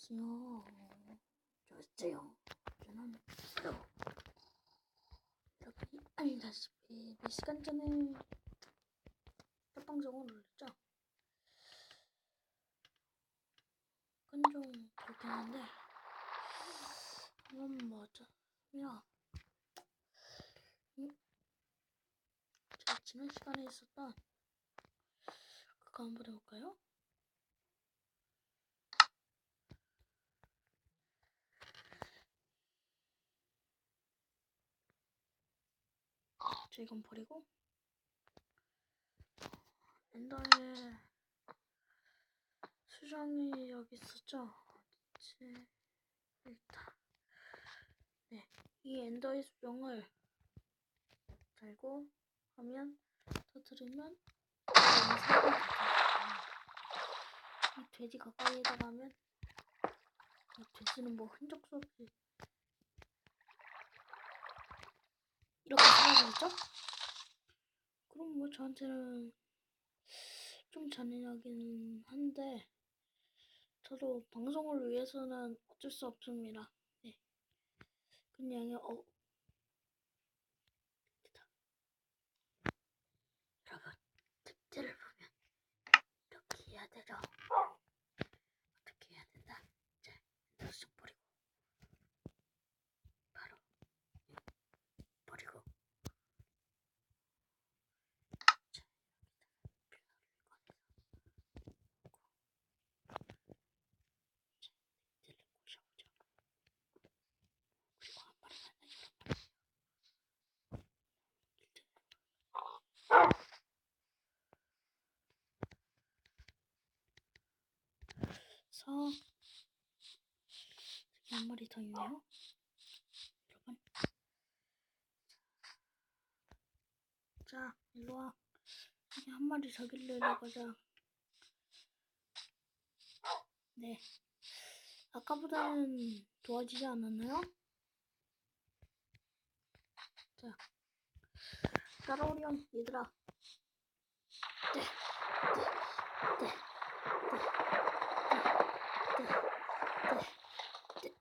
안녕하세요. 저였어요. 저는 바로 여러분이 알다시피 몇 시간 전에 첫 방송을 올렸죠. 그건 좀 그렇긴 한데 뭐죠? 제가 지난 시간에 있었던 그거 한번 해볼까요? 저 이건 버리고 엔더의 수정이 여기 있었죠. 여기다. 네, 이 엔더의 수정을 달고 하면 터뜨리면 이 돼지 가까이에다 가면 이 돼지는 뭐 흔적도 없이 이렇게 사라지겠죠? 그럼 뭐 저한테는 좀 잔인하긴 한데 저도 방송을 위해서는 어쩔 수 없습니다. 네, 그냥 여러분 특제를 보면 이렇게 해야 되죠. 어떻게 해야 된다? 자, 쑥 버리고 바로 버리고 자, 서 한 마리 더 있네요. 여러분, 자 일로와. 여기 한 마리 저길로 가자. 네, 아까보다는 도와지지 않았나요? 자, 따라오렴 얘들아. 네, 네, 네,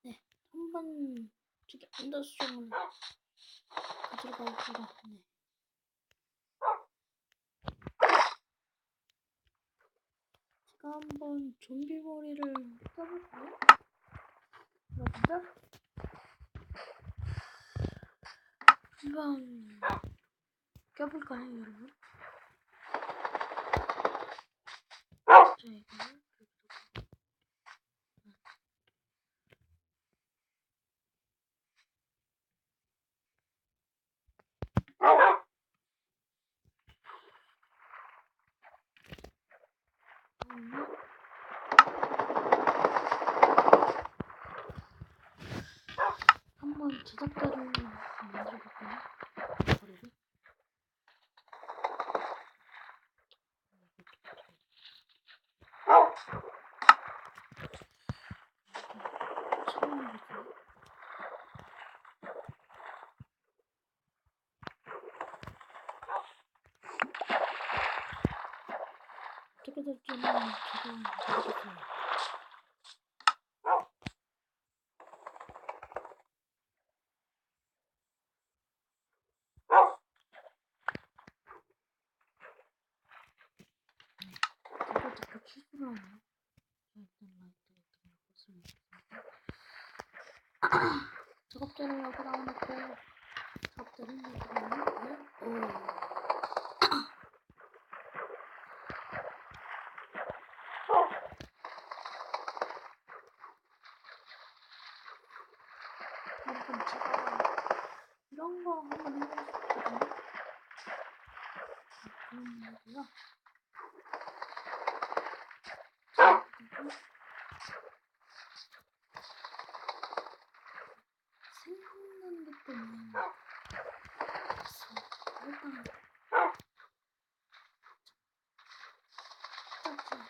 네. 한번 저기 엔더수정을 가지러 가봅시다. 네. 제가 한번 좀비 머리를 껴볼까요? 여러분들? 한번 껴볼까요, 여러분? 자, 이거를 한번 제작자를 만들어볼까요? 버리고. 처음이죠. 어떻게 될지는 제가 모르겠어요. 이거 직접 실수를 하네요. 일단 라이트 같은 걸 껐으면 작업대를 여기다 놓고 작업대를 여기다 놓고 여러분 제가 이런 거 한번 해보고 싶거든요. 그런 거고요. 그리고 생각난 게 때문에 일단 짜지.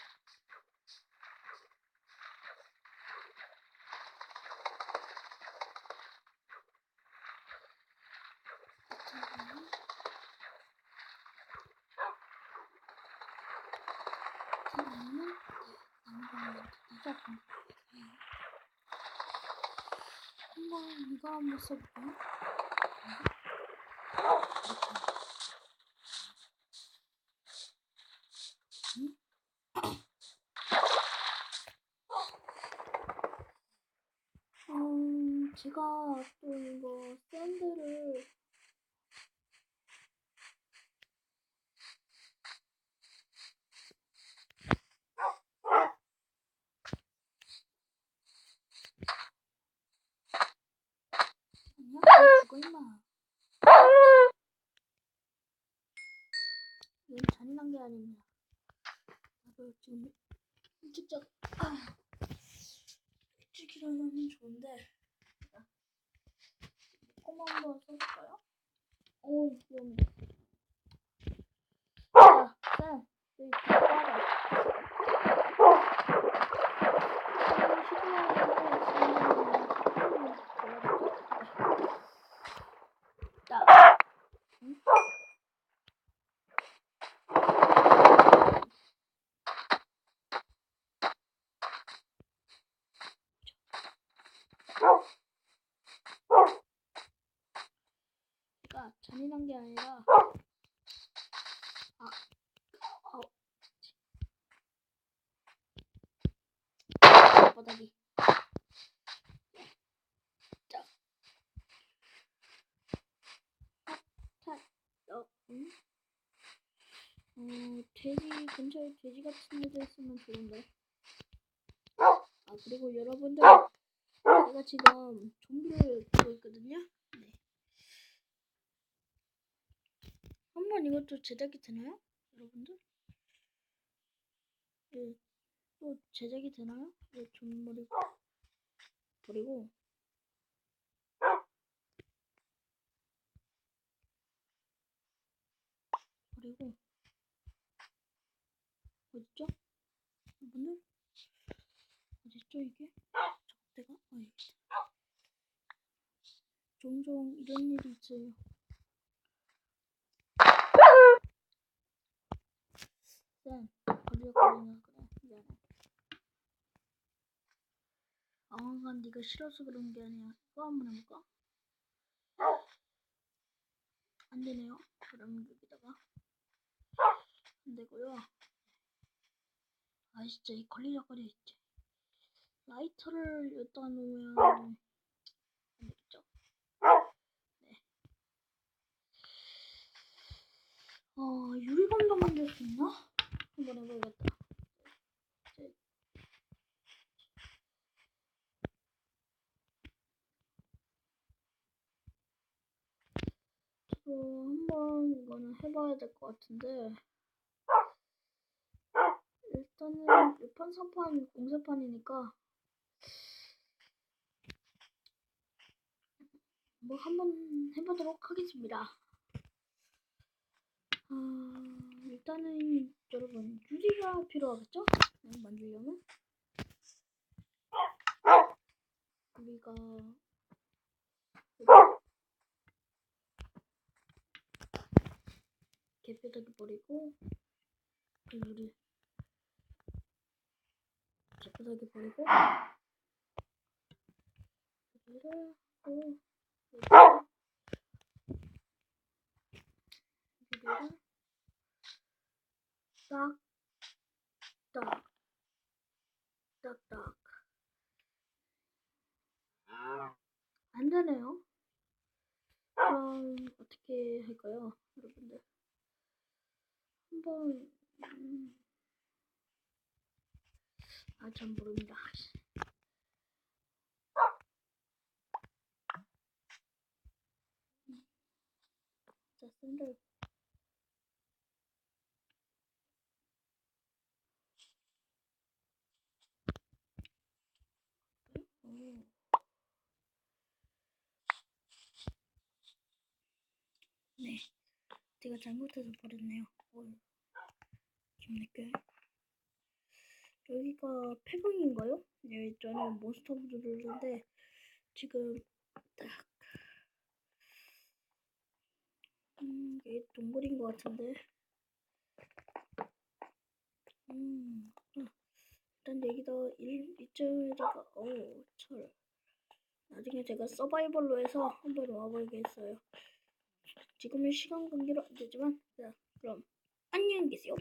한번 이거 한번 써볼까요? 제가 또 이거 샌드를 아니야? 죽어 임마. 이건 잔인한 게 아닙니다. 나도 지금 일찍 일하면 좋은데 꼬마 한번 써볼까요? 오 위험해. 자, 쌤, 여기 뒷바닥. 딱. 응? 그러니까 잔인한 게 아니라 바닥이 짝. 돼지 근처에 돼지 같은 애들 있으면 좋은데. 그리고 여러분들 제가 지금 좀비를 보고 있거든요. 네. 한번 이것도 제작이 되나요? 여러분들? 네. 또 제작이 되나요? 네, 좀머리 버리고 어딨죠? 여러분들? 어딨죠 이게? 적대가? 여기 있다. 종종 이런 일이 있어요. 쌤, 걸려거리냐 그래. 미안해. 난 네가 싫어서 그런 게 아니야. 이거 한번 해볼까? 안 되네요. 그럼 여기다가 안 되고요. 진짜 이 걸리적거려 있지. 라이터를 여기다 놓으면 안 되겠죠? 네. 유리검도 만들 수 있나? 한번 해봐야겠다. 한번 이거는 해봐야 될 것 같은데 일단은 6판 3판 공세판이니까 뭐 한번 해보도록 하겠습니다. 일단은 여러분 유리가 필요하겠죠? 만들려면 우리가 개뼈다귀 버리고 그 유리 개뼈다귀 버리고 유리를 딱딱딱딱 안 되네요. 그럼 어떻게 할까요, 여러분들? 한번 잘 모릅니다. 자, 샌들 네, 제가 잘못해서 버렸네요. 김내게 여기가 폐광인가요? 네, 저는 몬스터부를 누르는데 지금 딱 이게 동굴인 것 같은데 여기다 이쯤에다가 철. 나중에 제가 서바이벌로 해서 한번 와보겠어요. 지금은 시간 관계로 안 되지만, 자, 그럼 안녕히 계세요.